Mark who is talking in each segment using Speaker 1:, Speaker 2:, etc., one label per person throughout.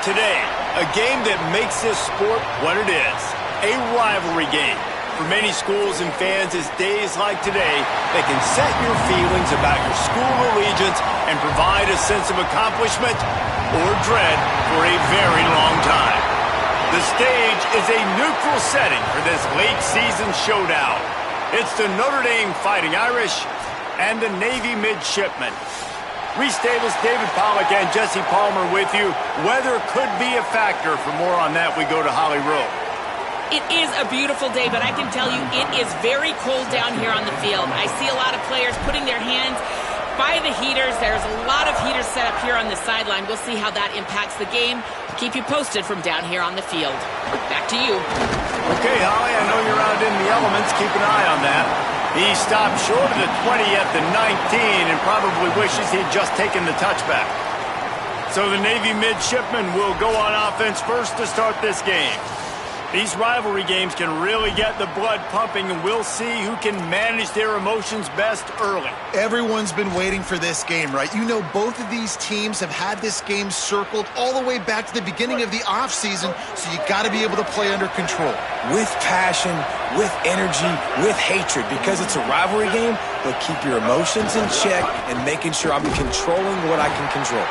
Speaker 1: today, a game that makes this sport what it is, a rivalry game. For many schools and fans, it's days like today that can set your feelings about your school allegiance and provide a sense of accomplishment or dread for a very long time. The stage is a neutral setting for this late season showdown. It's the Notre Dame Fighting Irish and the Navy Midshipmen. Reese Davis, David Pollack, and Jesse Palmer with you. Weather could be a factor. For more on that, we go to Holly Rowe.
Speaker 2: It is a beautiful day, but I can tell you it is very cold down here on the field. I see a lot of players putting their hands by the heaters. There's a lot of heaters set up here on the sideline. We'll see how that impacts the game. Keep you posted from down here on the field. Back to you.
Speaker 1: Okay, Holly, I know you're out in the elements. Keep an eye on that. He stopped short of the 20 at the 19 and probably wishes he'd just taken the touchback. So the Navy Midshipmen will go on offense first to start this game. These rivalry games can really get the blood pumping, and we'll see who can manage their emotions best early.
Speaker 3: Everyone's been waiting for this game, right? You know, both of these teams have had this game circled all the way back to the beginning of the offseason, so you got to be able to play under control.
Speaker 4: With passion, with energy, with hatred, because it's a rivalry game, but keep your emotions in check and making sure I'm controlling what I can control.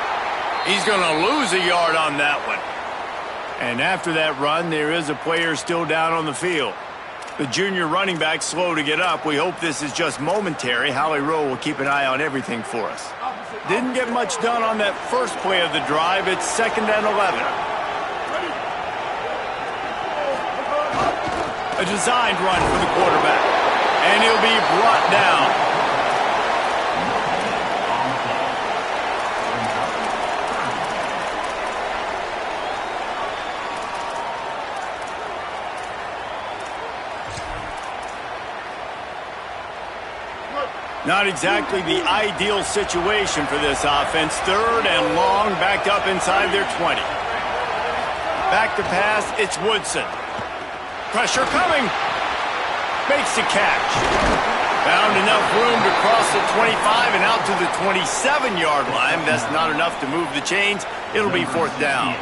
Speaker 1: He's going to lose a yard on that one. And after that run, there is a player still down on the field. The junior running back slow to get up. We hope this is just momentary. Holly Rowe will keep an eye on everything for us. Didn't get much done on that first play of the drive. It's 2nd and 11. A designed run for the quarterback. And he'll be brought down. Not exactly the ideal situation for this offense. 3rd and long, backed up inside their 20. Back to pass, it's Woodson. Pressure coming. Makes the catch. Found enough room to cross the 25 and out to the 27-yard line. That's not enough to move the chains. It'll be 4th down.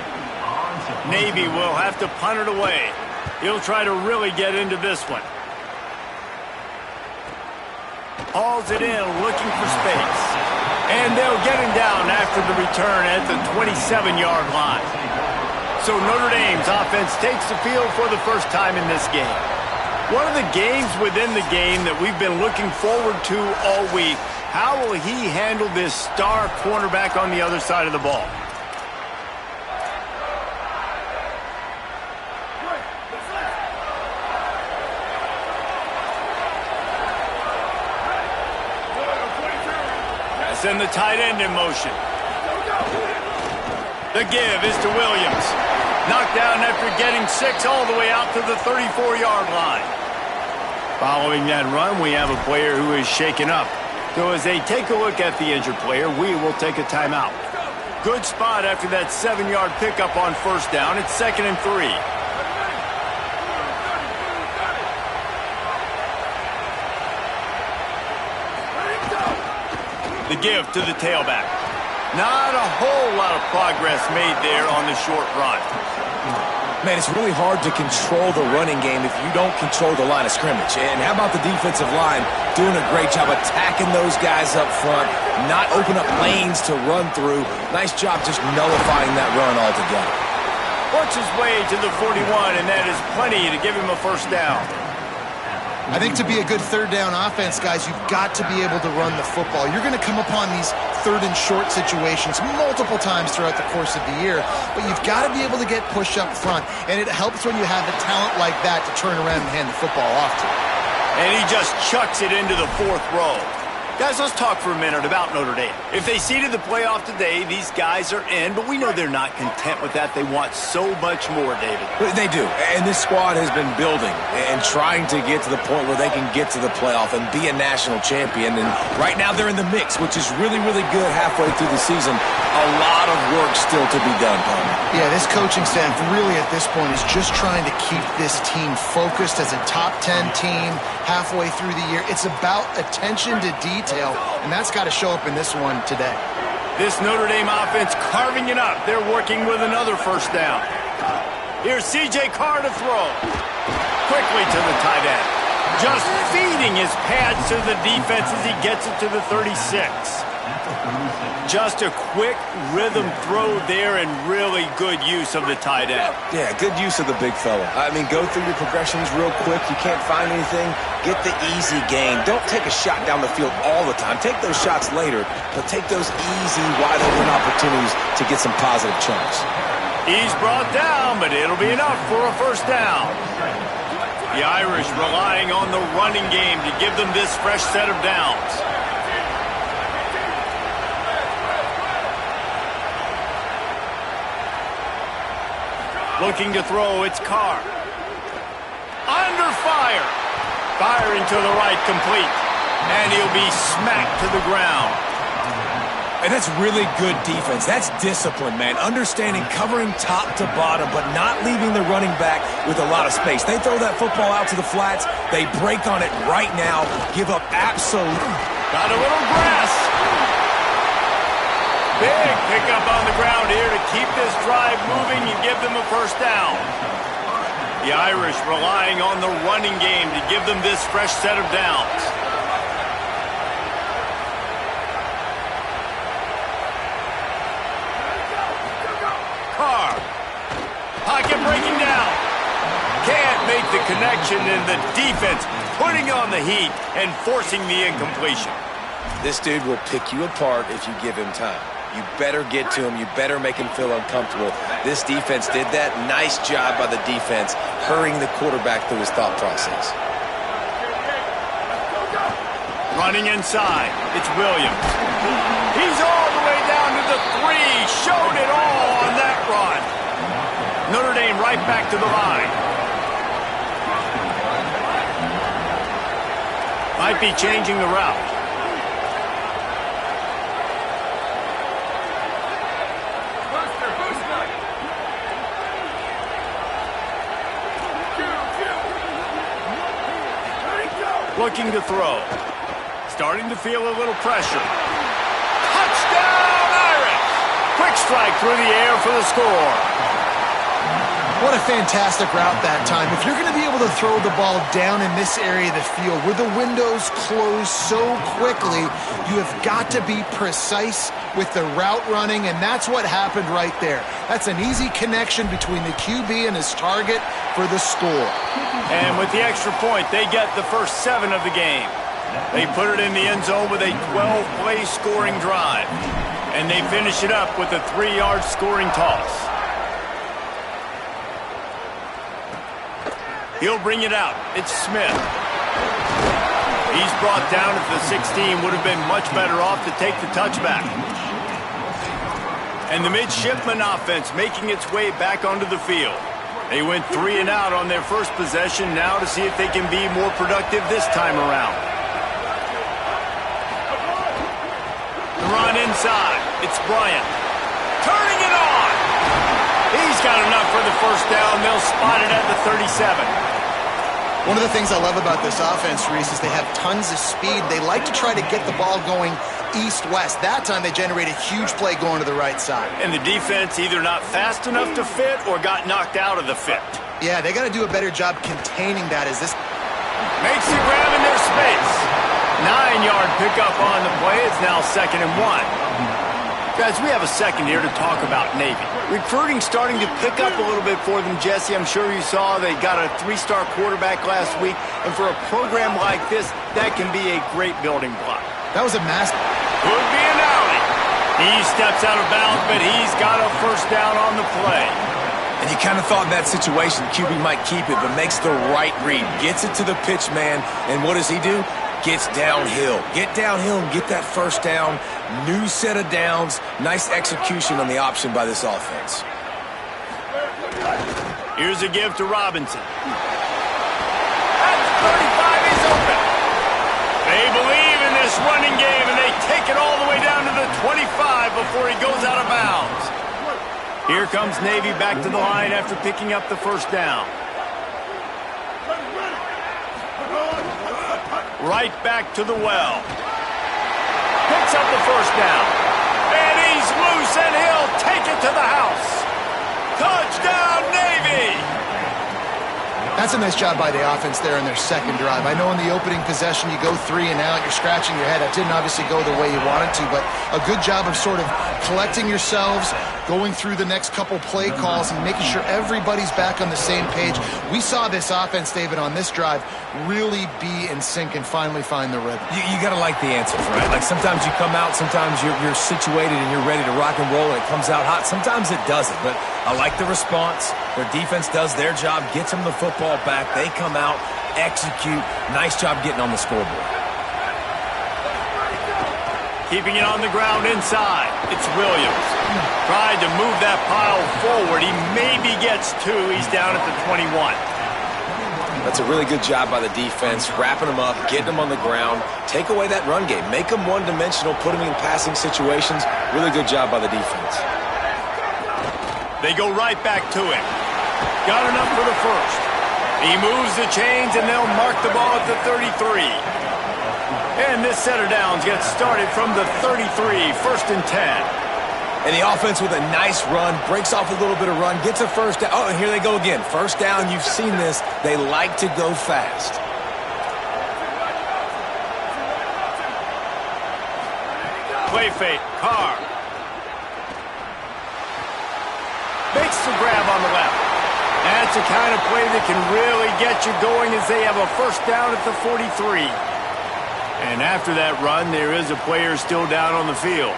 Speaker 1: Navy will have to punt it away. He'll try to really get into this one. Hauls it in, looking for space. And they'll get him down after the return at the 27-yard line. So Notre Dame's offense takes the field for the first time in this game. One of the games within the game that we've been looking forward to all week. How will he handle this star cornerback on the other side of the ball? And the tight end in motion. The give is to Williams. Knocked down after getting 6 all the way out to the 34-yard line. Following that run, we have a player who is shaken up. So as they take a look at the injured player, we will take a timeout. Good spot after that 7-yard pickup on 1st down. It's 2nd and 3. The give to the tailback. Not a whole lot of progress made there on the short run.
Speaker 4: Man, it's really hard to control the running game if you don't control the line of scrimmage. And how about the defensive line doing a great job attacking those guys up front, not open up lanes to run through. Nice job just nullifying that run altogether.
Speaker 1: Works his way to the 41, and that is plenty to give him a 1st down.
Speaker 3: I think to be a good 3rd down offense, guys, you've got to be able to run the football. You're going to come upon these 3rd and short situations multiple times throughout the course of the year, but you've got to be able to get push up front, and it helps when you have a talent like that to turn around and hand the football off to.
Speaker 1: And he just chucks it into the 4th row. Guys, let's talk for a minute about Notre Dame. If they seeded the playoff today, these guys are in, but we know they're not content with that. They want so much more, David.
Speaker 4: They do, and this squad has been building and trying to get to the point where they can get to the playoff and be a national champion. And right now they're in the mix, which is really, really good halfway through the season. A lot of work still to be done, Palmer.
Speaker 3: Yeah, this coaching staff really at this point is just trying to keep this team focused as a top 10 team halfway through the year. It's about attention to detail, and that's got to show up in this one today.
Speaker 1: This Notre Dame offense carving it up. They're working with another first down. Here's C.J. Carr to throw. Quickly to the tight end. Just feeding his pads to the defense as he gets it to the 36. Just a quick rhythm throw there and really good use of the tight end.
Speaker 4: Yeah, good use of the big fella. I mean, go through your progressions real quick. You can't find anything. Get the easy gain. Don't take a shot down the field all the time. Take those shots later, but take those easy, wide-open opportunities to get some positive chunks.
Speaker 1: He's brought down, but it'll be enough for a first down. The Irish relying on the running game to give them this fresh set of downs. Looking to throw, it's Carr. Under fire. Firing to the right, complete. And he'll be smacked to the ground.
Speaker 4: And that's really good defense. That's discipline, man. Understanding, covering top to bottom, but not leaving the running back with a lot of space. They throw that football out to the flats. They break on it right now. Give up absolute.
Speaker 1: Got a little grass. Big pickup on the ground here to keep this drive moving and give them a first down. The Irish relying on the running game to give them this fresh set of downs. Carr. Pocket breaking down. Can't make the connection, and the defense putting on the heat and forcing the incompletion.
Speaker 4: This dude will pick you apart if you give him time. You better get to him. You better make him feel uncomfortable. This defense did that. Nice job by the defense, hurrying the quarterback through his thought process.
Speaker 1: Running inside, it's Williams. He's all the way down to the 3. Showed it all on that run. Notre Dame right back to the line. Might be changing the route. Looking to throw. Starting to feel a little pressure. Touchdown, Irish! Quick strike through the air for the score.
Speaker 3: What a fantastic route that time. If you're going to be able to throw the ball down in this area of the field where the windows close so quickly, you have got to be precise with the route running, and that's what happened right there. That's an easy connection between the QB and his target for the score.
Speaker 1: And with the extra point, they get the first 7 of the game. They put it in the end zone with a 12-play scoring drive. And they finish it up with a 3-yard scoring toss. He'll bring it out. It's Smith. He's brought down at the 16. Would have been much better off to take the touchback. And the midshipman offense making its way back onto the field. They went 3 and out on their first possession. Now to see if they can be more productive this time around. The run inside. It's Bryant. Turning it on. He's got enough for the first down. They'll spot it at the 37.
Speaker 3: One of the things I love about this offense, Reese, is they have tons of speed. They like to try to get the ball going east-west. That time they generated a huge play going to the right side.
Speaker 1: And the defense either not fast enough to fit or got knocked out of the fit.
Speaker 3: Yeah, they got to do a better job containing that as this
Speaker 1: makes the grab in their space. 9-yard pickup on the play. It's now 2nd and 1. Guys, we have a second here to talk about Navy. Recruiting starting to pick up a little bit for them, Jesse. I'm sure you saw they got a 3-star quarterback last week. And for a program like this, that can be a great building block.
Speaker 3: That was a massive.
Speaker 1: Could be an outing. He steps out of bounds, but he's got a first down on the play.
Speaker 4: And you kind of thought in that situation QB might keep it, but makes the right read. Gets it to the pitch man, and what does he do? Gets downhill. Get downhill and get that first down. New set of downs. Nice execution on the option by this offense.
Speaker 1: Here's a give to Robinson. At the 35, he's open. They believe in this running game, and they take it all the way down to the 25 before he goes out of bounds. Here comes Navy back to the line after picking up the first down. Right back to the well. Picks up the first down. And he
Speaker 3: That's a nice job by the offense there in their second drive. I know in the opening possession you go 3 and out, you're scratching your head. That didn't obviously go the way you wanted to, but a good job of sort of collecting yourselves, going through the next couple play calls and making sure everybody's back on the same page. We saw this offense, David, on this drive really be in sync and finally find the rhythm.
Speaker 4: You got to like the answers, right? Like sometimes you come out, sometimes you're situated and you're ready to rock and roll and it comes out hot. Sometimes it doesn't, but I like the response. Their defense does their job, gets them the football back. They come out, execute. Nice job getting on the scoreboard.
Speaker 1: Keeping it on the ground inside. It's Williams. Tried to move that pile forward. He maybe gets 2. He's down at the 21.
Speaker 4: That's a really good job by the defense, wrapping them up, getting them on the ground. Take away that run game. Make them one-dimensional, put them in passing situations. Really good job by the defense.
Speaker 1: They go right back to him. Got enough for the first. He moves the chains, and they'll mark the ball at the 33. And this set of downs gets started from the 33, 1st and 10.
Speaker 4: And the offense with a nice run, breaks off a little bit of run, gets a first down. Oh, and here they go again. First down, you've seen this. They like to go fast.
Speaker 1: Play fake, Carr. Makes the grab on the left. That's the kind of play that can really get you going as they have a first down at the 43. And after that run, there is a player still down on the field.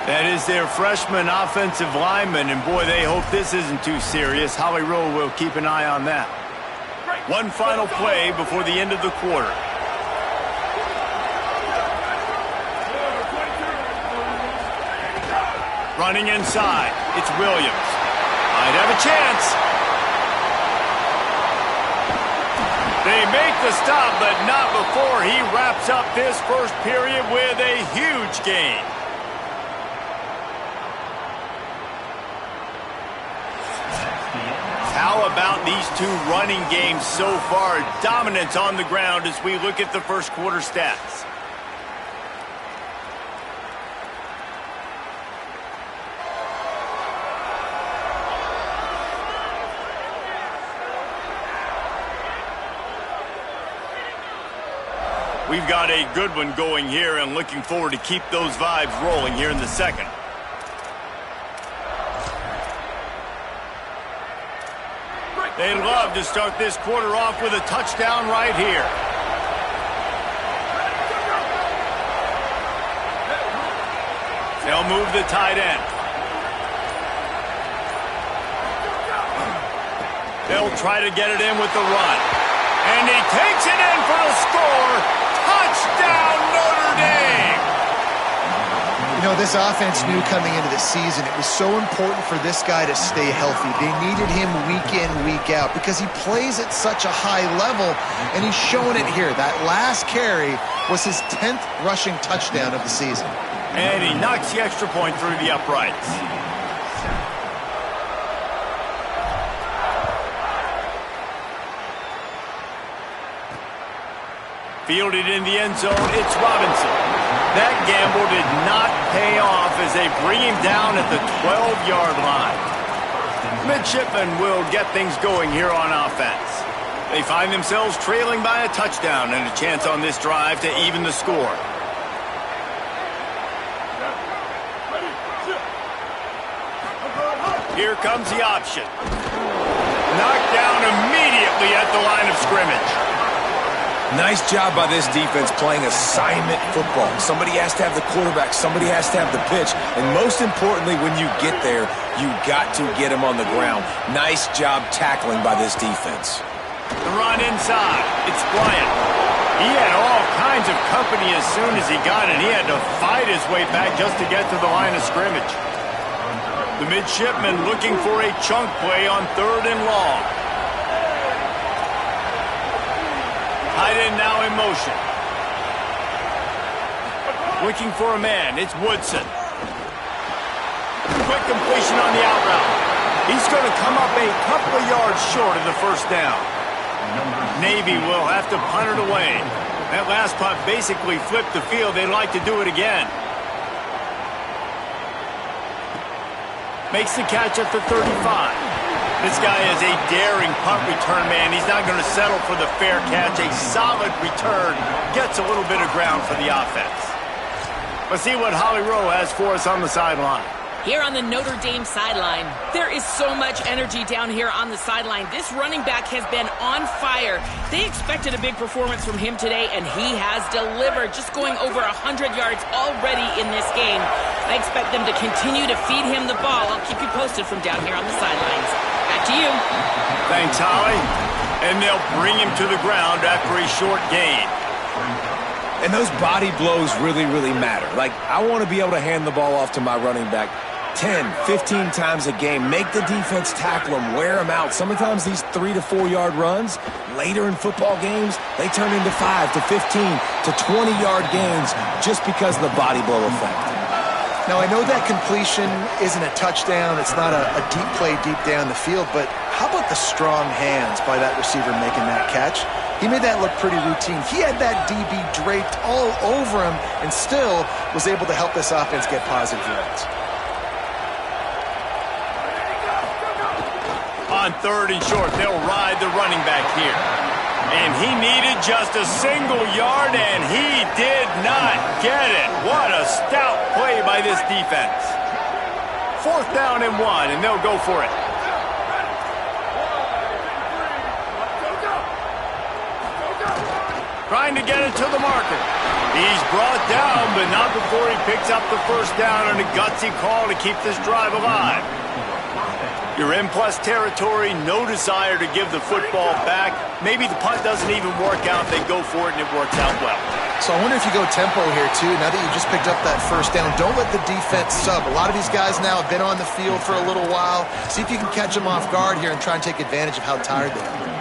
Speaker 1: That is their freshman offensive lineman, and boy, they hope this isn't too serious. Holly Rowe will keep an eye on that. One final play before the end of the quarter. Running inside, it's Williams. Might have a chance. They make the stop, but not before he wraps up this first period with a huge gain. How about these two running games so far? Dominance on the ground as we look at the first quarter stats. We've got a good one going here and looking forward to keep those vibes rolling here in the second. They'd love to start this quarter off with a touchdown right here. They'll move the tight end. They'll try to get it in with the run. And he takes it in for a score. Touchdown, Notre Dame!
Speaker 3: You know, this offense knew coming into the season it was so important for this guy to stay healthy. They needed him week in, week out because he plays at such a high level, and he's showing it here. That last carry was his 10th rushing touchdown of the season.
Speaker 1: And he knocks the extra point through the uprights. Fielded in the end zone, it's Robinson. That gamble did not pay off as they bring him down at the 12-yard line. Midshipmen will get things going here on offense. They find themselves trailing by a touchdown and a chance on this drive to even the score. Here comes the option. Knocked down immediately at the line of scrimmage.
Speaker 4: Nice job by this defense playing assignment football. Somebody has to have the quarterback. Somebody has to have the pitch. And most importantly, when you get there, you got to get him on the ground. Nice job tackling by this defense.
Speaker 1: The run inside. It's Bryant. He had all kinds of company as soon as he got it. He had to fight his way back just to get to the line of scrimmage. The midshipmen looking for a chunk play on 3rd and long. Tight end now in motion. Looking for a man. It's Woodson. Quick completion on the out route. He's going to come up a couple of yards short of the first down. Navy will have to punt it away. That last punt basically flipped the field. They'd like to do it again. Makes the catch at the 35. This guy is a daring punt return man. He's not going to settle for the fair catch. A solid return gets a little bit of ground for the offense. Let's see what Holly Rowe has for us on the sideline.
Speaker 2: Here on the Notre Dame sideline, there is so much energy down here on the sideline. This running back has been on fire. They expected a big performance from him today, and he has delivered, just going over 100 yards already in this game. I expect them to continue to feed him the ball. I'll keep you posted from down here on the sidelines. Back to you.
Speaker 1: Thanks, Holly. And they'll bring him to the ground after a short gain.
Speaker 4: And those body blows really, really matter. Like, I want to be able to hand the ball off to my running back 10, 15 times a game. Make the defense tackle him, wear him out. Sometimes these 3 to 4 yard runs, later in football games, they turn into 5 to 15 to 20 yard gains just because of the body blow effect.
Speaker 3: Now, I know that completion isn't a touchdown. It's not a deep play deep down the field, but how about the strong hands by that receiver making that catch? He made that look pretty routine. He had that DB draped all over him and still was able to help this offense get positive yards.
Speaker 1: On 3rd and short, they'll ride the running back here. And he needed just a single yard, and he did not get it. What a stout play by this defense. 4th down and 1, and they'll go for it. Trying to get it to the marker. He's brought down, but not before he picks up the 1st down on a gutsy call to keep this drive alive. You're in plus territory, no desire to give the football back. Maybe the punt doesn't even work out. They go for it, and it works out well.
Speaker 3: So I wonder if you go tempo here, too, now that you just picked up that 1st down. Don't let the defense sub. A lot of these guys now have been on the field for a little while. See if you can catch them off guard here and try and take advantage of how tired they are.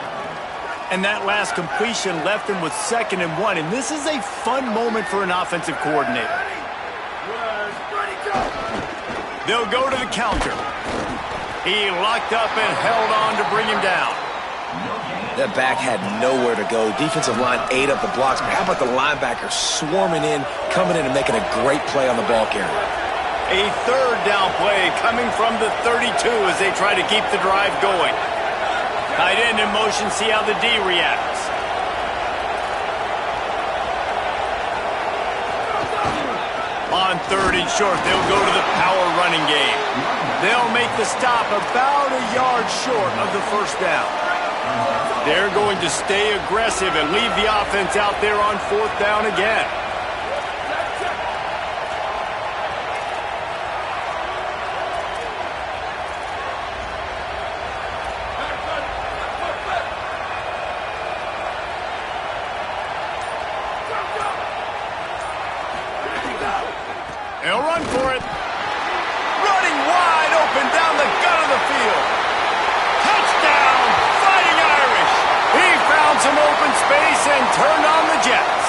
Speaker 1: And that last completion left him with 2nd and 1. And this is a fun moment for an offensive coordinator. They'll go to the counter. He locked up and held on to bring him down.
Speaker 4: That back had nowhere to go. Defensive line ate up the blocks. But how about the linebacker swarming in, coming in and making a great play on the ball carrier?
Speaker 1: A 3rd down play coming from the 32 as they try to keep the drive going. Tight end in motion, see how the D reacts. On 3rd and short, they'll go to the power running game. They'll make the stop about a yard short of the 1st down. They're going to stay aggressive and leave the offense out there on 4th down again. They'll run for it. Running wide open down the gut of the field. Touchdown, Fighting Irish. He found some open space and turned on the Jets.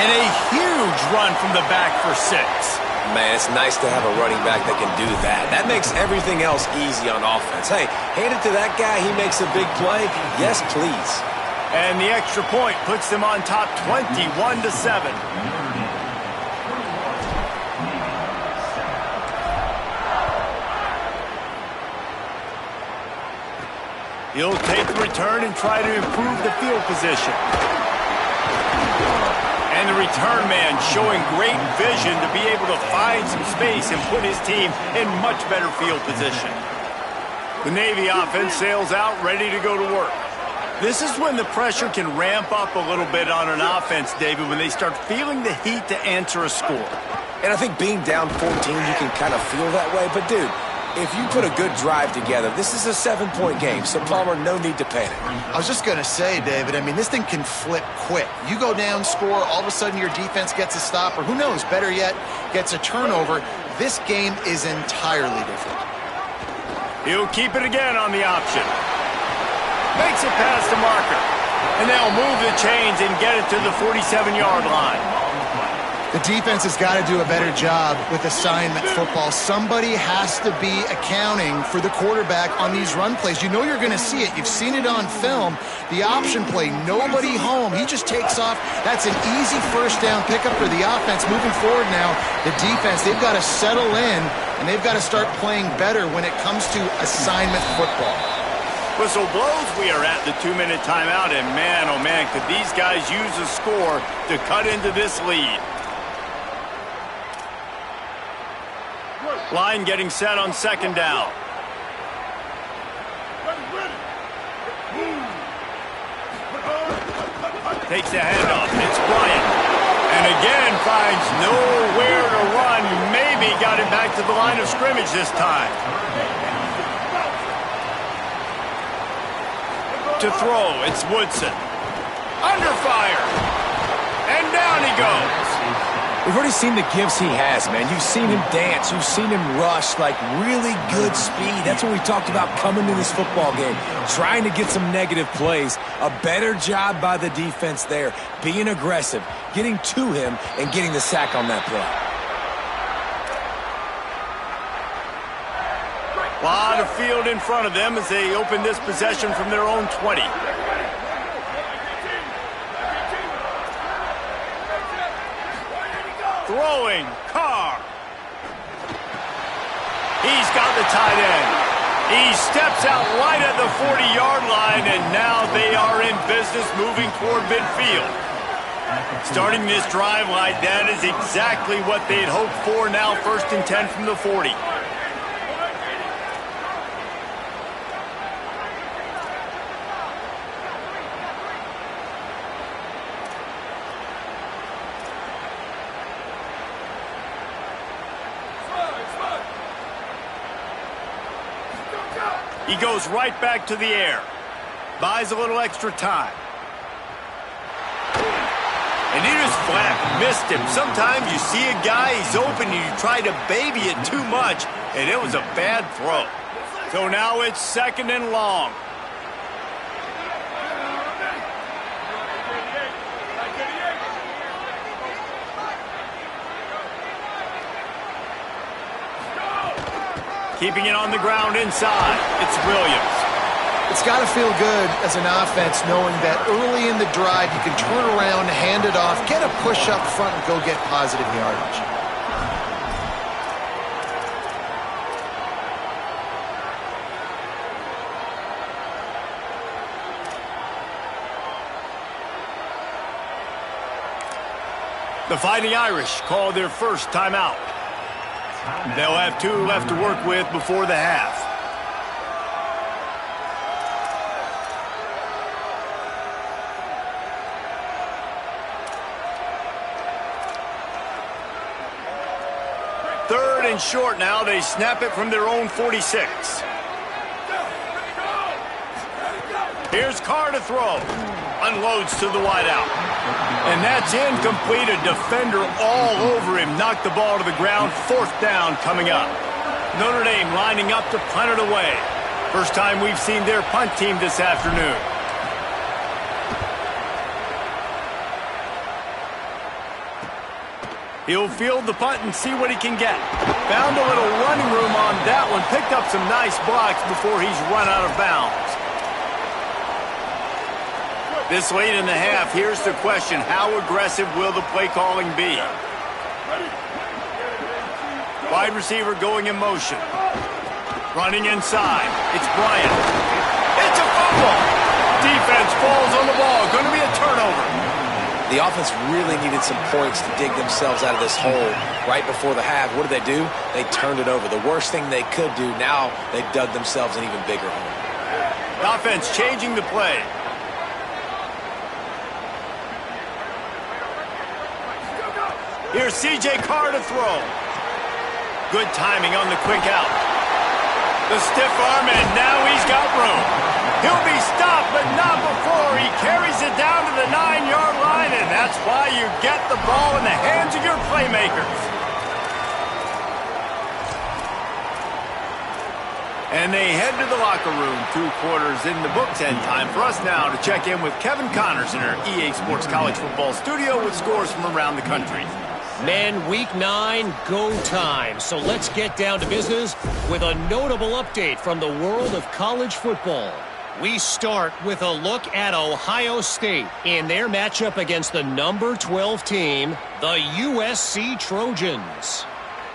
Speaker 1: And a huge run from the back for 6.
Speaker 4: Man, it's nice to have a running back that can do that. That makes everything else easy on offense. Hey, hand it to that guy. He makes a big play. Yes, please.
Speaker 1: And the extra point puts them on top 21-7. He'll take the return and try to improve the field position. And the return man showing great vision to be able to find some space and put his team in much better field position. The Navy offense sails out, ready to go to work. This is when the pressure can ramp up a little bit on an offense, David, when they start feeling the heat to answer a score.
Speaker 4: And I think being down 14, you can kind of feel that way. But, dude, if you put a good drive together, this is a 7-point game, so Palmer, no need to panic.
Speaker 3: I was just going to say, David, I mean, this thing can flip quick. You go down, score, all of a sudden your defense gets a stop, or who knows, better yet, gets a turnover. This game is entirely different.
Speaker 1: He'll keep it again on the option. Makes it past the marker. And they'll move the chains and get it to the 47-yard line.
Speaker 3: The defense has got to do a better job with assignment football. Somebody has to be accounting for the quarterback on these run plays. You know you're going to see it. You've seen it on film. The option play, nobody home. He just takes off. That's an easy 1st down pickup for the offense. Moving forward now, the defense, they've got to settle in and and they've got to start playing better when it comes to assignment football.
Speaker 1: Whistle blows, we are at the 2-minute timeout, and man, oh man, could these guys use a score to cut into this lead. Line getting set on second down. Takes the handoff. It's Bryant. And again finds nowhere to run. Maybe got it back to the line of scrimmage this time. To throw, it's Woodson. Under fire. And down he goes.
Speaker 4: We've already seen the gifts he has, man. You've seen him dance. You've seen him rush, like really good speed. That's what we talked about coming to this football game, trying to get some negative plays. A better job by the defense there, being aggressive, getting to him, and getting the sack on that play.
Speaker 1: A lot of field in front of them as they open this possession from their own 20. Throwing, Carr. He's got the tight end. He steps out right at the 40-yard line, and now they are in business moving toward midfield. Starting this drive like that is exactly what they'd hoped for. Now 1st and 10 from the 40. He goes right back to the air. Buys a little extra time. And he just flat missed him. Sometimes you see a guy, he's open, and you try to baby it too much, and it was a bad throw. So now it's 2nd and long. Keeping it on the ground inside. It's Williams.
Speaker 3: It's got to feel good as an offense knowing that early in the drive you can turn around, hand it off, get a push up front, and go get positive yardage.
Speaker 1: The Fighting Irish call their first timeout. They'll have 2 left to work with before the half. Third and short now. They snap it from their own 46. Here's Carr to throw. Unloads to the wideout. And that's incomplete. A defender all over him. Knocked the ball to the ground. 4th down coming up. Notre Dame lining up to punt it away. First time we've seen their punt team this afternoon. He'll field the punt and see what he can get. Found a little running room on that one. Picked up some nice blocks before he's run out of bounds. This late in the half, here's the question. How aggressive will the play calling be? Wide receiver going in motion. Running inside. It's Bryant. It's a fumble. Defense falls on the ball. Going to be a turnover.
Speaker 4: The offense really needed some points to dig themselves out of this hole right before the half. What did they do? They turned it over. The worst thing they could do, now they've dug themselves an even bigger hole.
Speaker 1: The offense changing the play. Here's C.J. Carr to throw. Good timing on the quick out. The stiff arm, and now he's got room. He'll be stopped, but not before. He carries it down to the 9-yard line, and that's why you get the ball in the hands of your playmakers. And they head to the locker room. 2 quarters in the books, and time for us now to check in with Kevin Connors in our EA Sports College Football studio with scores from around the country.
Speaker 5: Men, week 9, go time. So let's get down to business with a notable update from the world of college football. We start with a look at Ohio State in their matchup against the number 12 team, the USC Trojans.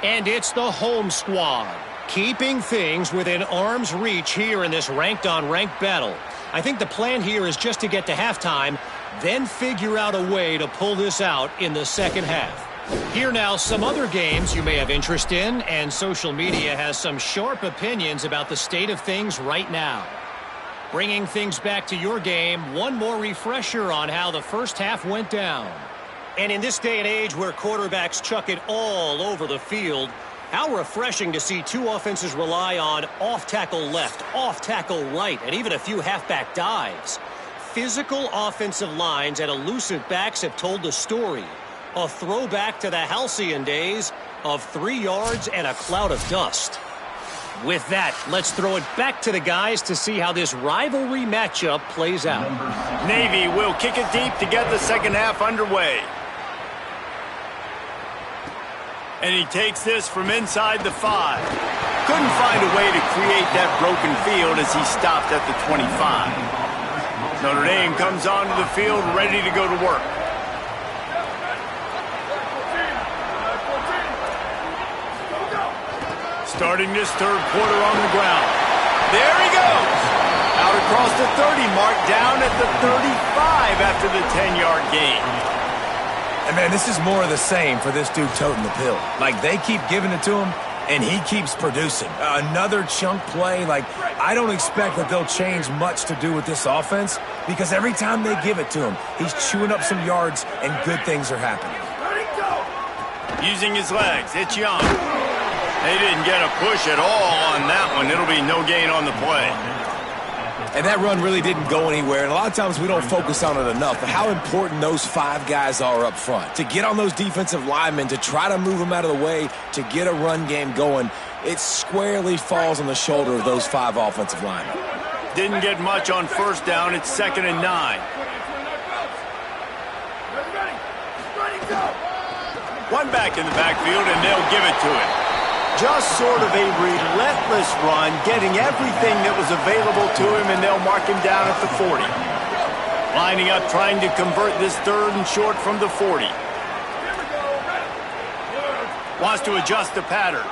Speaker 5: And it's the home squad, keeping things within arm's reach here in this ranked-on-ranked battle. I think the plan here is just to get to halftime, then figure out a way to pull this out in the second half. Here now, some other games you may have interest in, and social media has some sharp opinions about the state of things right now. Bringing things back to your game, one more refresher on how the first half went down. And in this day and age where quarterbacks chuck it all over the field, how refreshing to see two offenses rely on off-tackle left, off-tackle right, and even a few halfback dives. Physical offensive lines and elusive backs have told the story. A throwback to the halcyon days of 3 yards and a cloud of dust. With that, let's throw it back to the guys to see how this rivalry matchup plays out.
Speaker 1: Navy will kick it deep to get the second half underway. And he takes this from inside the 5. Couldn't find a way to create that broken field as he stopped at the 25. Notre Dame comes onto the field ready to go to work. Starting this third quarter on the ground. There he goes. Out across the 30 mark, down at the 35 after the 10-yard gain.
Speaker 4: And, man, this is more of the same for this dude toting the pill. Like, they keep giving it to him, and he keeps producing. Another chunk play. Like, I don't expect that they'll change much to do with this offense because every time they give it to him, he's chewing up some yards, and good things are happening.
Speaker 1: Using his legs, it's Young. They didn't get a push at all on that one. It'll be no gain on the play.
Speaker 4: And that run really didn't go anywhere, and a lot of times we don't focus on it enough, but how important those 5 guys are up front. To get on those defensive linemen, to try to move them out of the way, to get a run game going, it squarely falls on the shoulder of those 5 offensive linemen.
Speaker 1: Didn't get much on first down. It's 2nd and 9. One back in the backfield, and they'll give it to him. Just sort of a relentless run, getting everything that was available to him, and they'll mark him down at the 40. Lining up, trying to convert this 3rd and short from the 40. Wants to adjust the pattern.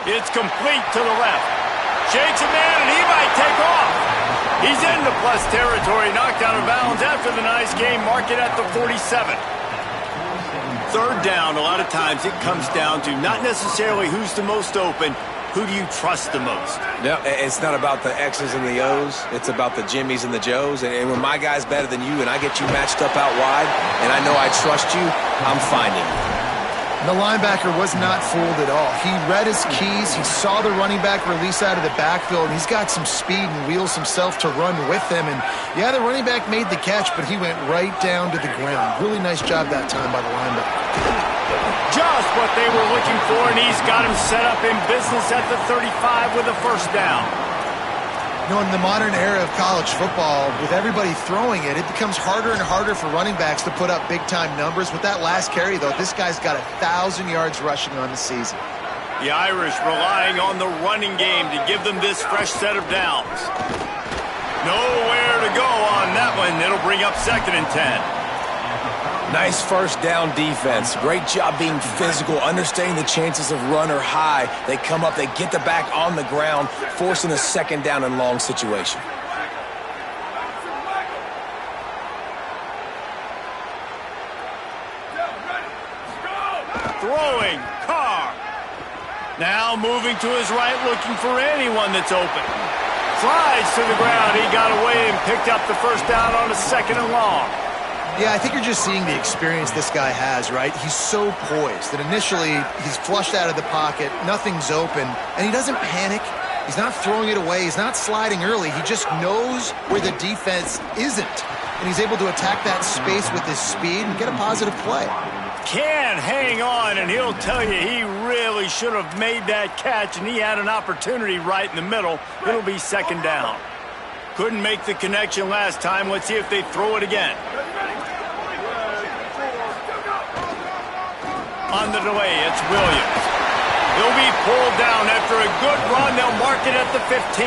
Speaker 1: It's complete to the left. Shakes a man, and he might take off. He's into plus territory, knocked out of bounds after the nice game. Mark it at the 47. 3rd down, a lot of times it comes down to not necessarily who's the most open, who do you trust the most?
Speaker 4: No, it's not about the X's and the O's. It's about the Jimmies and the Joes. And when my guy's better than you and I get you matched up out wide and I know I trust you, I'm finding you.
Speaker 3: The linebacker was not fooled at all. He read his keys. He saw the running back release out of the backfield. He's got some speed and wheels himself to run with them. And, yeah, the running back made the catch, but he went right down to the ground. Really nice job that time by the linebacker.
Speaker 1: Just what they were looking for, and he's got him set up in business at the 35 with a 1st down.
Speaker 3: You know, in the modern era of college football, with everybody throwing it, it becomes harder and harder for running backs to put up big-time numbers. With that last carry, though, this guy's got 1,000 yards rushing on the season.
Speaker 1: The Irish relying on the running game to give them this fresh set of downs. Nowhere to go on that one. It'll bring up 2nd and 10.
Speaker 4: Nice 1st down defense. Great job being physical, understanding the chances of run are high. They come up, they get the back on the ground, forcing a 2nd down and long situation.
Speaker 1: Throwing, Carr. Now moving to his right, looking for anyone that's open. Slides to the ground. He got away and picked up the 1st down on a 2nd and long.
Speaker 3: Yeah, I think you're just seeing the experience this guy has, right? He's so poised that initially he's flushed out of the pocket, nothing's open, and he doesn't panic. He's not throwing it away. He's not sliding early. He just knows where the defense isn't, and he's able to attack that space with his speed and get a positive play.
Speaker 1: Can hang on, and he'll tell you he really should have made that catch, and he had an opportunity right in the middle. It'll be 2nd down. Couldn't make the connection last time. Let's see if they throw it again. On the delay, it's Williams. He'll be pulled down after a good run. They'll mark it at the 15.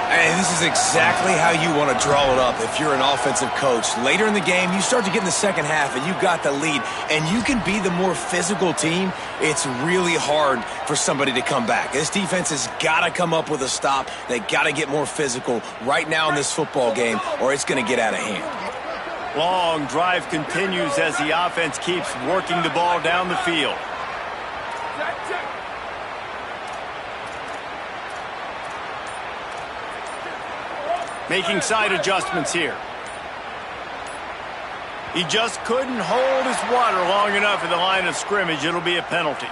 Speaker 4: And this is exactly how you want to draw it up if you're an offensive coach. Later in the game, you start to get in the second half, and you got the lead, and you can be the more physical team. It's really hard for somebody to come back. This defense has got to come up with a stop. They got to get more physical right now in this football game, or it's going to get out of hand.
Speaker 1: Long drive continues as the offense keeps working the ball down the field. Making side adjustments here. He just couldn't hold his water long enough at the line of scrimmage. It'll be a penalty.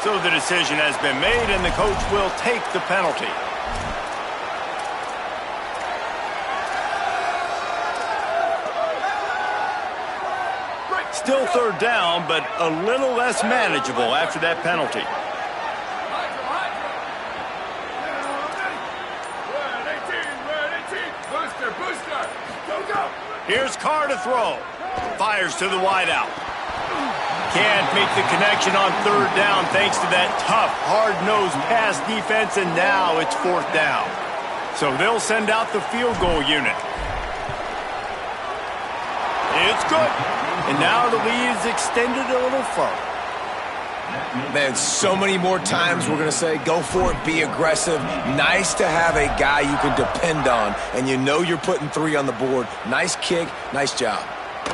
Speaker 1: So the decision has been made, and the coach will take the penalty. Still third down, but a little less manageable after that penalty. Here's Carr to throw. Fires to the wideout. Can't make the connection on third down thanks to that tough, hard-nosed pass defense, and now it's fourth down. So they'll send out the field goal unit. It's good. And now the lead is extended a little further.
Speaker 4: Man, so many more times we're going to say, go for it, be aggressive. Nice to have a guy you can depend on, and you know you're putting 3 on the board. Nice kick, nice job.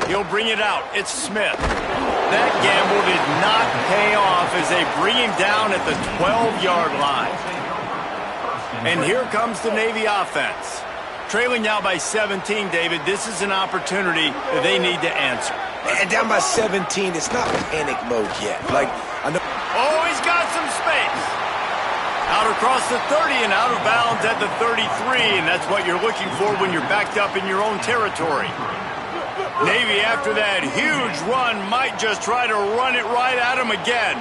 Speaker 1: He'll bring it out. It's Smith. That gamble did not pay off as they bring him down at the 12-yard line. And here comes the Navy offense. Trailing now by 17, David. This is an opportunity that they need to answer.
Speaker 4: And down by 17, it's not panic mode yet. I know.
Speaker 1: Oh, he's got some space. Out across the 30 and out of bounds at the 33, and that's what you're looking for when you're backed up in your own territory. Navy, after that huge run, might just try to run it right at him again.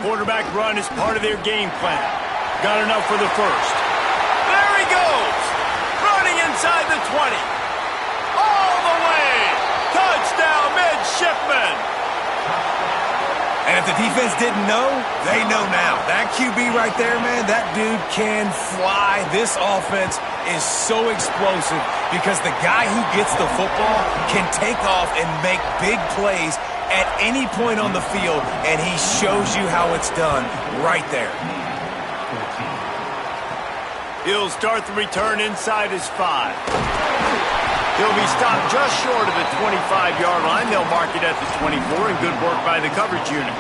Speaker 1: Quarterback run is part of their game plan. Got enough for the first. There he goes! Running inside the 20. All the way! Touchdown, midshipman!
Speaker 4: And if the defense didn't know, they know now. That QB right there, man, that dude can fly. This offense is so explosive because the guy who gets the football can take off and make big plays at any point on the field, and he shows you how it's done right there.
Speaker 1: He'll start the return inside his 5. He'll be stopped just short of the 25-yard line. They'll mark it at the 24, and good work by the coverage unit.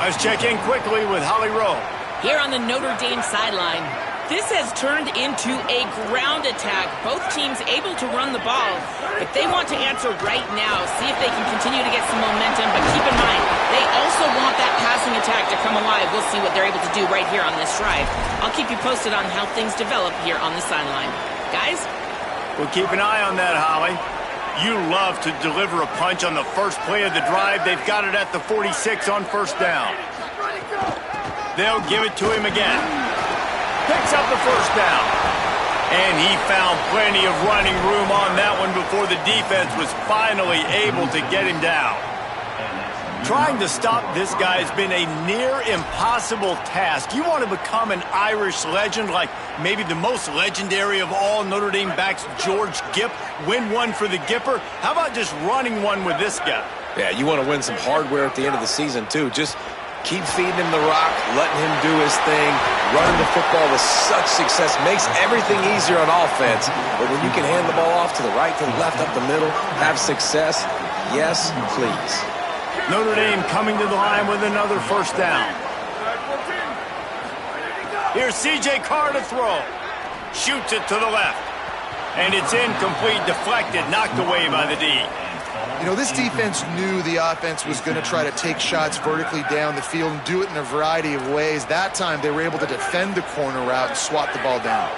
Speaker 1: Let's check in quickly with Holly Rowe.
Speaker 2: Here on the Notre Dame sideline, this has turned into a ground attack. Both teams able to run the ball, but they want to answer right now, see if they can continue to get some momentum. But keep in mind, they also want that passing attack to come alive. We'll see what they're able to do right here on this drive. I'll keep you posted on how things develop here on the sideline. Guys?
Speaker 1: We'll keep an eye on that, Holly. You love to deliver a punch on the first play of the drive. They've got it at the 46 on first down. They'll give it to him again. Picks up the first down. And he found plenty of running room on that one before the defense was finally able to get him down. Trying to stop this guy has been a near impossible task. You want to become an Irish legend, like maybe the most legendary of all Notre Dame backs, George Gipp, win one for the Gipper. How about just running one with this guy?
Speaker 4: Yeah, you want to win some hardware at the end of the season, too. Just keep feeding him the rock, letting him do his thing. Running the football with such success makes everything easier on offense. But when you can hand the ball off to the right, to the left, up the middle, have success, yes, please.
Speaker 1: Notre Dame coming to the line with another first down. Here's C.J. Carr to throw. Shoots it to the left. And it's incomplete, deflected, knocked away by the D.
Speaker 3: You know, this defense knew the offense was going to try to take shots vertically down the field and do it in a variety of ways. That time, they were able to defend the corner route and swat the ball down.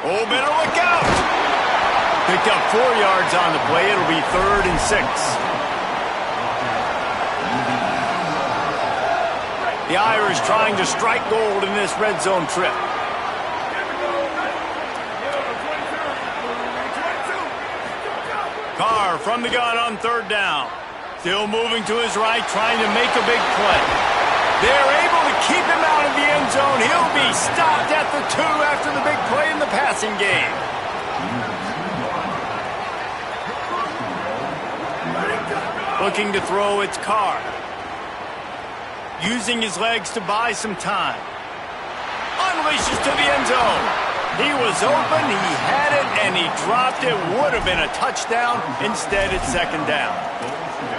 Speaker 1: Oh, better look out! Picked up 4 yards on the play. It'll be 3rd and 6. The Irish trying to strike gold in this red zone trip. Carr from the gun on third down. Still moving to his right, trying to make a big play. They're able to keep him out of the end zone. He'll be stopped at the 2 after the big play in the passing game. Looking to throw, it's Carr. Using his legs to buy some time. Unleashes to the end zone. He was open, he had it, and he dropped it. Would have been a touchdown. Instead, it's second down.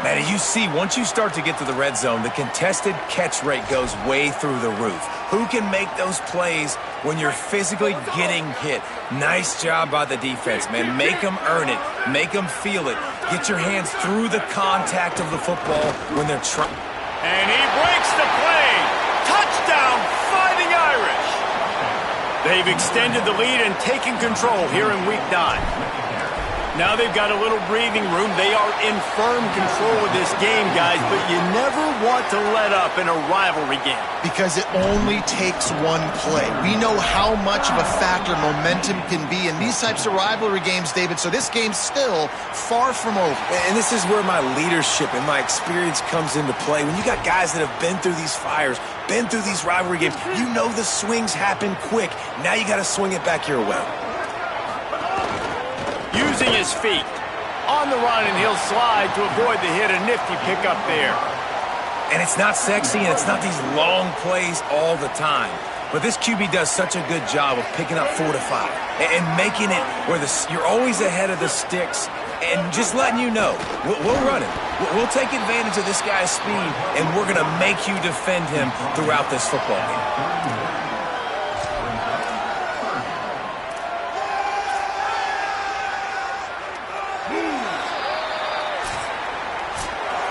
Speaker 4: Man, as you see, once you start to get to the red zone, the contested catch rate goes way through the roof. Who can make those plays when you're physically getting hit? Nice job by the defense, man. Make them earn it. Make them feel it. Get your hands through the contact of the football when they're trying.
Speaker 1: And he breaks the play. Touchdown, Fighting Irish. They've extended the lead and taken control here in Week 9. Now they've got a little breathing room. They are in firm control of this game, guys, but you never want to let up in a rivalry game.
Speaker 3: Because it only takes one play. We know how much of a factor momentum can be in these types of rivalry games, David, so this game's still far from over.
Speaker 4: And this is where my leadership and my experience comes into play. When you got guys that have been through these fires, been through these rivalry games, you know the swings happen quick. Now you got to swing it back your way.
Speaker 1: Using his feet. On the run, and he'll slide to avoid the hit. A nifty pickup there.
Speaker 4: And it's not sexy, and it's not these long plays all the time. But this QB does such a good job of picking up 4 to 5 and making it where you're always ahead of the sticks and just letting you know, we'll run it. We'll take advantage of this guy's speed, and we're going to make you defend him throughout this football game.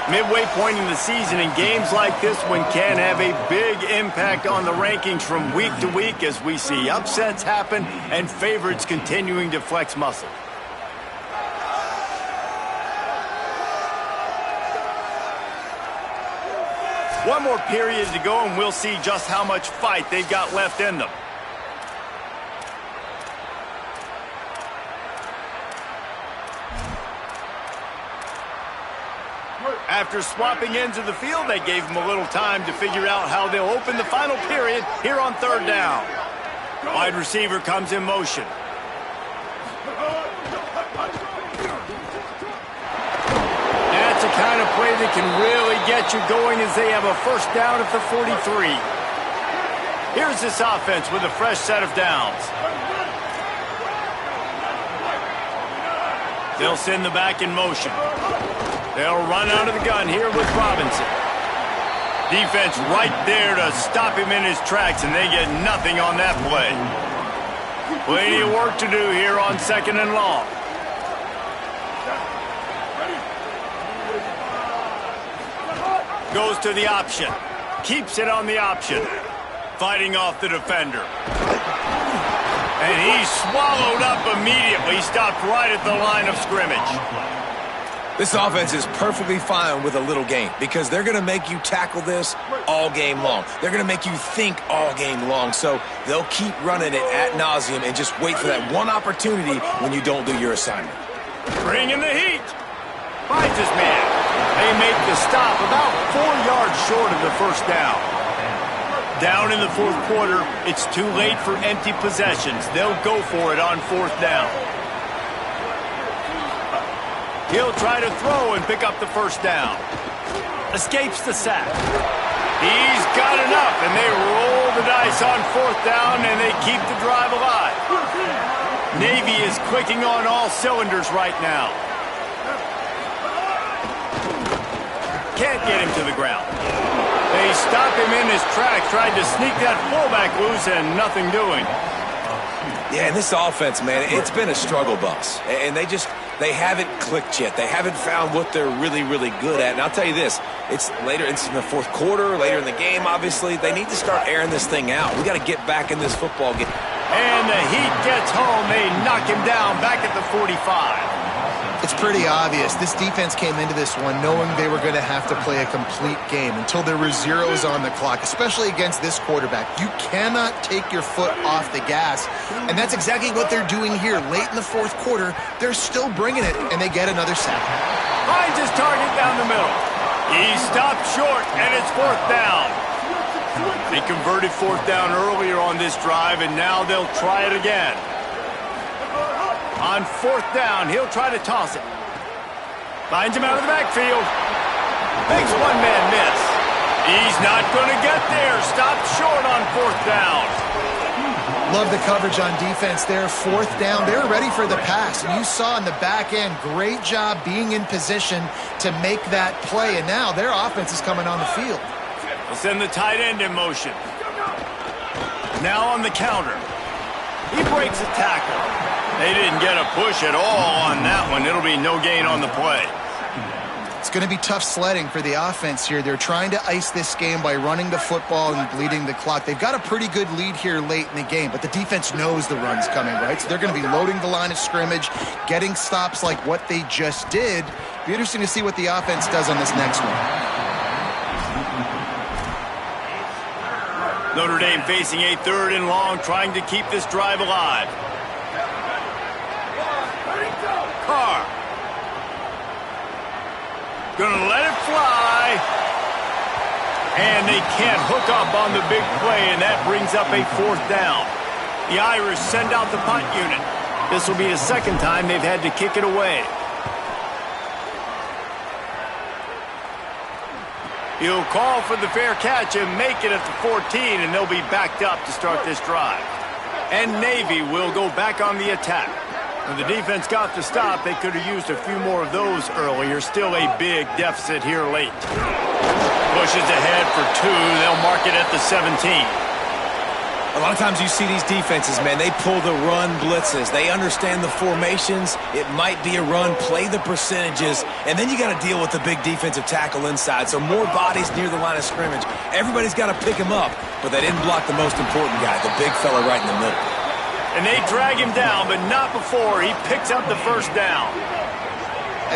Speaker 1: Midway point in the season, and games like this one can have a big impact on the rankings from week to week as we see upsets happen and favorites continuing to flex muscle. One more period to go, and we'll see just how much fight they've got left in them. After swapping ends of the field, they gave them a little time to figure out how they'll open the final period here on third down. Wide receiver comes in motion. That's a kind of play that can really get you going as they have a first down at the 43. Here's this offense with a fresh set of downs. They'll send the back in motion. They'll run out of the gun here with Robinson. Defense right there to stop him in his tracks, and they get nothing on that play. Plenty of work to do here on second and long. Goes to the option. Keeps it on the option. Fighting off the defender. And he's swallowed up immediately. Stopped right at the line of scrimmage.
Speaker 4: This offense is perfectly fine with a little game because they're going to make you tackle this all game long. They're going to make you think all game long. So they'll keep running it ad nauseum and just wait for that one opportunity when you don't do your assignment.
Speaker 1: Bring in the heat. Finds his man. They make the stop about 4 yards short of the first down. Down in the fourth quarter, it's too late for empty possessions. They'll go for it on fourth down. He'll try to throw and pick up the first down. Escapes the sack. He's got enough, and they roll the dice on fourth down, and they keep the drive alive. Navy is clicking on all cylinders right now. Can't get him to the ground. They stop him in his tracks, tried to sneak that fullback loose, and nothing doing.
Speaker 4: Yeah, and this offense, man, it's been a struggle bus. And they haven't clicked yet. They haven't found what they're really, really good at. And I'll tell you this, it's in the fourth quarter, later in the game, obviously. They need to start airing this thing out. We got to get back in this football game.
Speaker 1: And the Heat gets home. They knock him down back at the 45.
Speaker 3: It's pretty obvious. This defense came into this one knowing they were going to have to play a complete game until there were zeros on the clock, especially against this quarterback. You cannot take your foot off the gas, and that's exactly what they're doing here. Late in the fourth quarter, they're still bringing it, and they get another sack.
Speaker 1: Finds his target down the middle. He stopped short, and it's fourth down. They converted fourth down earlier on this drive, and now they'll try it again. On fourth down, he'll try to toss it. Finds him out of the backfield. Makes one man miss. He's not going to get there. Stopped short on fourth down.
Speaker 3: Love the coverage on defense there. Fourth down, they were ready for the pass. And you saw in the back end, great job being in position to make that play. And now their offense is coming on the field.
Speaker 1: They'll send the tight end in motion. Now on the counter. He breaks a tackle. They didn't get a push at all on that one. It'll be no gain on the play.
Speaker 3: It's going to be tough sledding for the offense here. They're trying to ice this game by running the football and bleeding the clock. They've got a pretty good lead here late in the game, but the defense knows the run's coming, right? So they're going to be loading the line of scrimmage, getting stops like what they just did. Be interesting to see what the offense does on this next one.
Speaker 1: Notre Dame facing a third and long, trying to keep this drive alive. Carr. Gonna let it fly. And they can't hook up on the big play, and that brings up a fourth down. The Irish send out the punt unit. This will be the second time they've had to kick it away. He'll call for the fair catch and make it at the 14, and they'll be backed up to start this drive. And Navy will go back on the attack. When the defense got the stop, they could have used a few more of those earlier. Still a big deficit here late. Pushes ahead for two. They'll mark it at the 17.
Speaker 4: A lot of times you see these defenses, man, they pull the run blitzes. They understand the formations. It might be a run, play the percentages, and then you got to deal with the big defensive tackle inside. So more bodies near the line of scrimmage. Everybody's got to pick him up, but they didn't block the most important guy, the big fella right in the middle.
Speaker 1: And they drag him down, but not before he picks up the first down.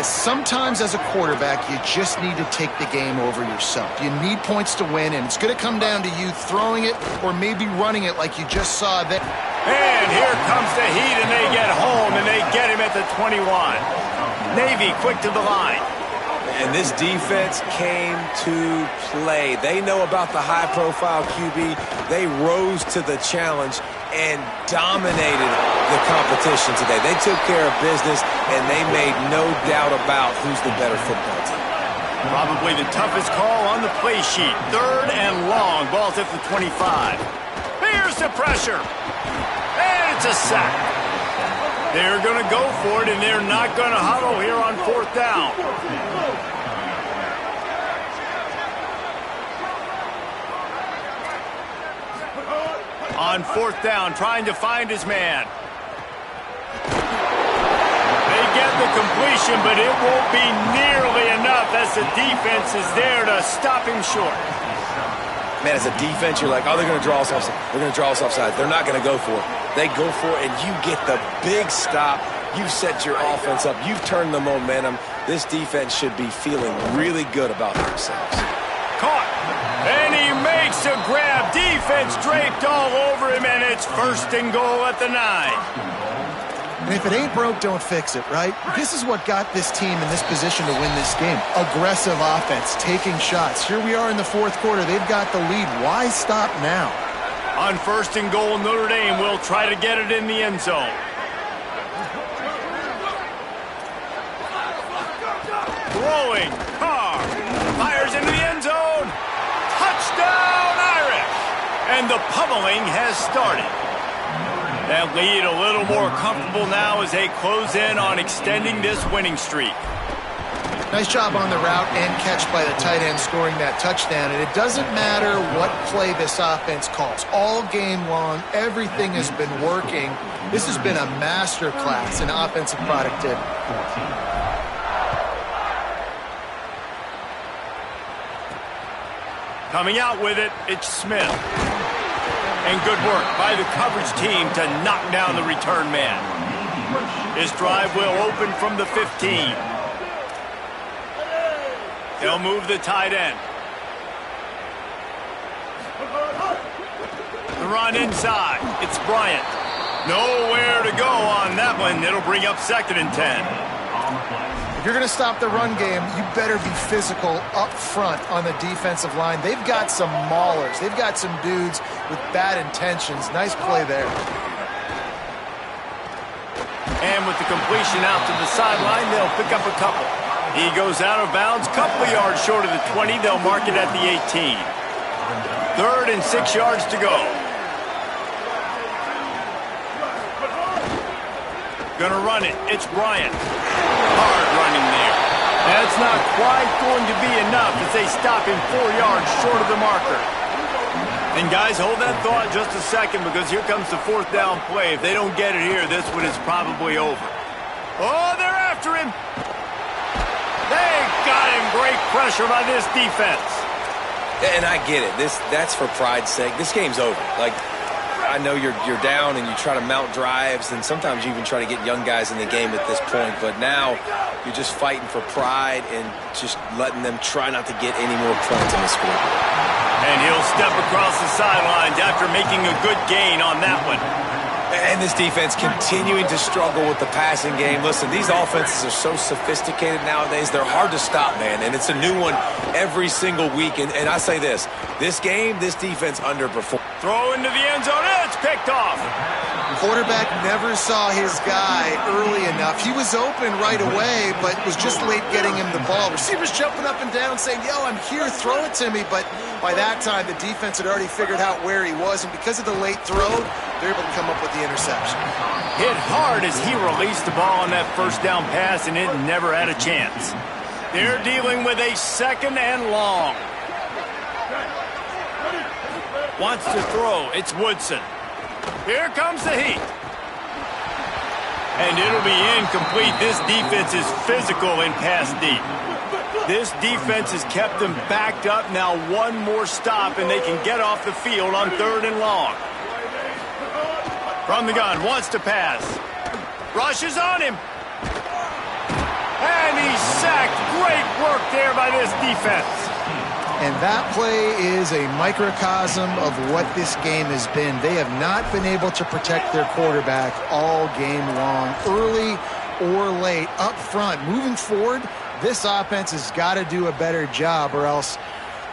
Speaker 3: Sometimes as a quarterback, you just need to take the game over yourself. You need points to win, and it's going to come down to you throwing it or maybe running it like you just saw there.
Speaker 1: And here comes the heat, and they get home, and they get him at the 21. Navy quick to the line.
Speaker 4: And this defense came to play. They know about the high-profile QB. They rose to the challenge and dominated the competition today. They took care of business, and they made no doubt about who's the better football team.
Speaker 1: Probably the toughest call on the play sheet. Third and long. Ball's at the 25. Here's the pressure. And it's a sack. They're going to go for it, and they're not going to huddle here on fourth down. On fourth down, trying to find his man. They get the completion, but it won't be nearly enough as the defense is there to stop him short.
Speaker 4: Man, as a defense, you're like, oh, they're going to draw us offside. They're going to draw us offside. They're not going to go for it. They go for it, and you get the big stop. You've set your offense up. You've turned the momentum. This defense should be feeling really good about themselves.
Speaker 1: Caught. And he makes a grab. Defense draped all over him, and it's first and goal at the 9.
Speaker 3: And if it ain't broke, don't fix it, right? This is what got this team in this position to win this game. Aggressive offense, taking shots. Here we are in the fourth quarter. They've got the lead. Why stop now?
Speaker 1: On first and goal, Notre Dame will try to get it in the end zone. Throwing. Carr fires into the end zone. Touchdown, Irish. And the pummeling has started. That lead a little more comfortable now as they close in on extending this winning streak.
Speaker 3: Nice job on the route and catch by the tight end scoring that touchdown. And it doesn't matter what play this offense calls. All game long, everything has been working. This has been a master class in offensive productivity.
Speaker 1: Coming out with it, it's Smith. And good work by the coverage team to knock down the return man. This drive will open from the 15. They'll move the tight end. The run inside. It's Bryant. Nowhere to go on that one. It'll bring up 2nd and 10.
Speaker 3: If you're going to stop the run game, you better be physical up front on the defensive line. They've got some maulers. They've got some dudes with bad intentions. Nice play there.
Speaker 1: And with the completion out to the sideline, they'll pick up a couple. He goes out of bounds, couple of yards short of the 20. They'll mark it at the 18. 3rd and 6 yards to go. Gonna run it. It's Bryant. Hard running there. That's not quite going to be enough as they stop him 4 yards short of the marker. And guys, hold that thought just a second because here comes the 4th down play. If they don't get it here, this one is probably over. Oh, they're after him. They got him. Great pressure by this defense.
Speaker 4: And I get it. That's for pride's sake. This game's over. Like, I know you're down and you try to mount drives, and sometimes you even try to get young guys in the game at this point. But now you're just fighting for pride and just letting them try not to get any more points in the score.
Speaker 1: And he'll step across the sidelines after making a good gain on that one.
Speaker 4: And this defense continuing to struggle with the passing game. Listen, these offenses are so sophisticated nowadays. They're hard to stop, man. And it's a new one every single week. And I say this game, this defense underperformed.
Speaker 1: Throw into the end zone. It's picked off.
Speaker 3: Quarterback never saw his guy early enough. He was open right away, but was just late getting him the ball. Receivers jumping up and down saying, yo, I'm here, throw it to me. But by that time, the defense had already figured out where he was. And because of the late throw, they're able to come up with the interception.
Speaker 1: Hit hard as he released the ball on that 1st down pass, and it never had a chance. They're dealing with a 2nd and long. Wants to throw. It's Woodson. Here comes the heat. And it'll be incomplete. This defense is physical in pass deep. This defense has kept them backed up. Now one more stop, and they can get off the field on 3rd and long. From the gun, wants to pass. Rushes on him. And he's sacked. Great work there by this defense.
Speaker 3: And that play is a microcosm of what this game has been. They have not been able to protect their quarterback all game long, early or late, up front. Moving forward, this offense has got to do a better job or else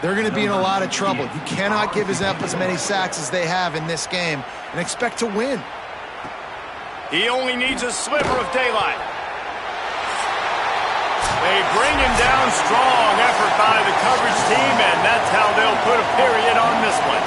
Speaker 3: they're going to be in a lot of trouble. You cannot give up as many sacks as they have in this game and expect to win.
Speaker 1: He only needs a sliver of daylight. They bring him down. Strong effort by the coverage team, and that's how they'll put a period on this one.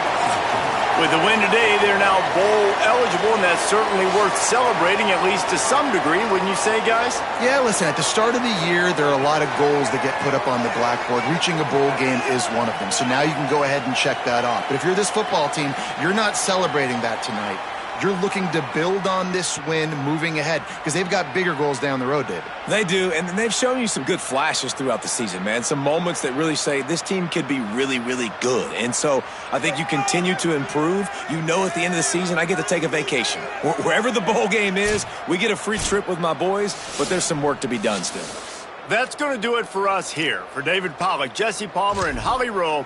Speaker 1: With the win today, they're now bowl eligible, and that's certainly worth celebrating, at least to some degree, wouldn't you say, guys?
Speaker 3: Yeah, listen, at the start of the year, there are a lot of goals that get put up on the blackboard. Reaching a bowl game is one of them, so now you can go ahead and check that off. But if you're this football team, you're not celebrating that tonight. You're looking to build on this win moving ahead because they've got bigger goals down the road, David.
Speaker 4: They do, and they've shown you some good flashes throughout the season, man. Some moments that really say this team could be really, really good. And so I think you continue to improve. You know at the end of the season, I get to take a vacation. Wherever the bowl game is, we get a free trip with my boys, but there's some work to be done still.
Speaker 1: That's going to do it for us here. For David Pollack, Jesse Palmer, and Holly Rowe,